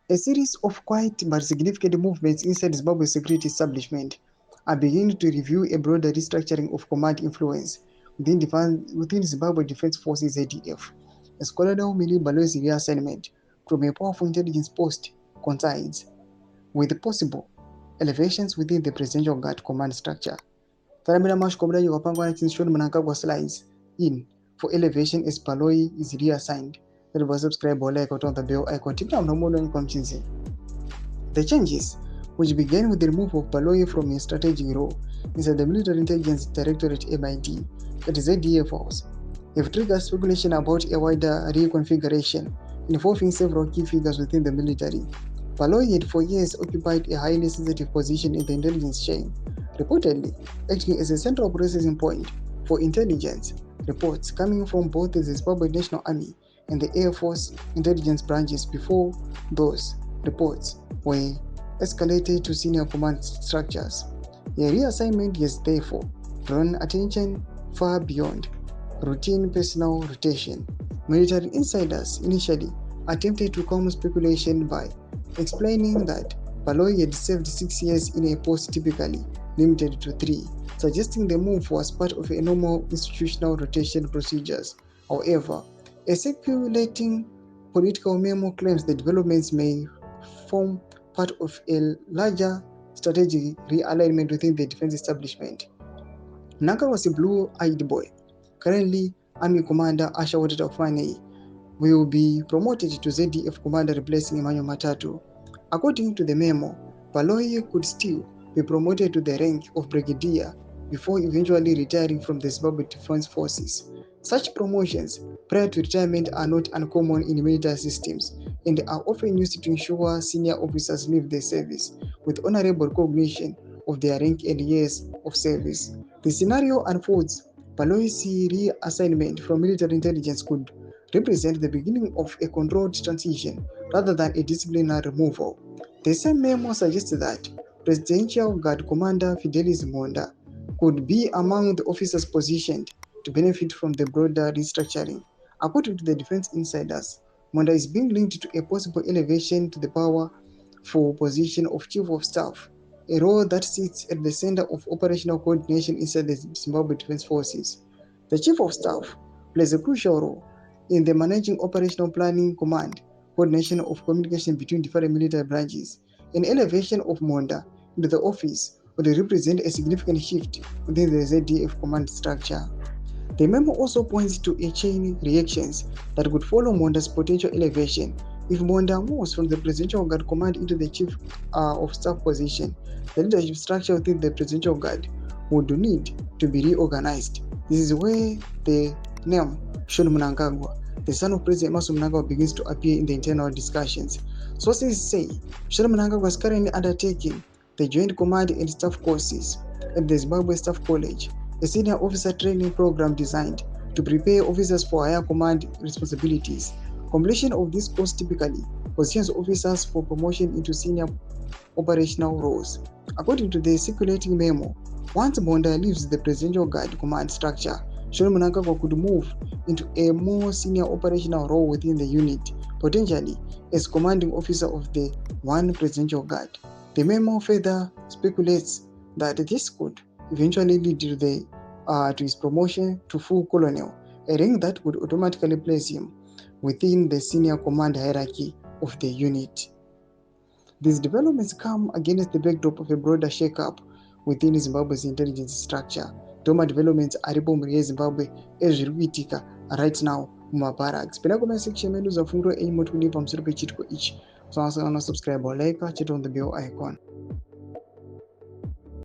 A series of quiet but significant movements inside Zimbabwe's security establishment are beginning to review a broader restructuring of command influence within Zimbabwe Defense Forces ZDF, as Colonel Millie Baloy's reassignment from a powerful intelligence post coincides with possible elevations within the Presidential Guard command structure. Taramira Mash Kobra Yopangwa shown Mnangagwa slides in for elevation as Baloy is reassigned. That was subscribe or like on the bell icon. Tip down no more than the changes, which began with the removal of Baloy from his strategic role inside the Military Intelligence Directorate MID, that is ZDF House, have triggered speculation about a wider reconfiguration involving several key figures within the military. Baloy had for years occupied a highly sensitive position in the intelligence chain, reportedly acting as a central processing point for intelligence reports coming from both the Zimbabwe National Army and the Air Force intelligence branches before those reports were escalated to senior command structures. A reassignment has therefore drawn attention far beyond routine personnel rotation. Military insiders initially attempted to calm speculation by explaining that Baloy had served 6 years in a post typically limited to 3, suggesting the move was part of a normal institutional rotation procedures. However, a circulating political memo claims the developments may form part of a larger strategic realignment within the defense establishment. Naka was a blue-eyed boy. Currently, Army Commander Asha Watata will be promoted to ZDF Commander, replacing Emmanuel Matatu. According to the memo, Baloy could still be promoted to the rank of Brigadier before eventually retiring from the Zimbabwe Defense Forces. Such promotions prior to retirement are not uncommon in military systems and are often used to ensure senior officers leave the service with honorable recognition of their rank and years of service. The scenario unfolds. Baloy's reassignment from military intelligence could represent the beginning of a controlled transition rather than a disciplinary removal. The same memo suggests that Presidential Guard Commander Fidelis Mhonda could be among the officers positioned to benefit from the broader restructuring. According to the defense insiders, Mhonda is being linked to a possible elevation to the powerful position of Chief of Staff, a role that sits at the center of operational coordination inside the Zimbabwe Defense Forces. The Chief of Staff plays a crucial role in the managing operational planning, command, coordination of communication between different military branches. An elevation of Mhonda into the office would represent a significant shift within the ZDF command structure. The memo also points to a chain reactions that could follow Mhonda's potential elevation. If Mhonda moves from the Presidential Guard command into the Chief of Staff position, the leadership structure within the Presidential Guard would need to be reorganized. This is where the name Shon Mnangagwa, the son of President Emmerson Mnangagwa, begins to appear in the internal discussions. Sources say Shon Mnangagwa is currently undertaking the Joint Command and Staff courses at the Zimbabwe Staff College, a senior officer training program designed to prepare officers for higher command responsibilities. Completion of this course typically positions officers for promotion into senior operational roles. According to the circulating memo, once Mhonda leaves the Presidential Guard command structure, Shon Mnangagwa could move into a more senior operational role within the unit, potentially as commanding officer of the 1 Presidential Guard. The memo further speculates that this could eventually lead to his promotion to full colonel, a rank that would automatically place him within the senior command hierarchy of the unit. These developments come against the backdrop of a broader shake-up within Zimbabwe's intelligence structure. Doma developments aripo muri yeZimbabwe ezviri kuitika right now mumabarracks. Penda comment section medu za fungo aim kuti pamusoro pechitiko ichi. So subscribe or like, hit on the bell icon.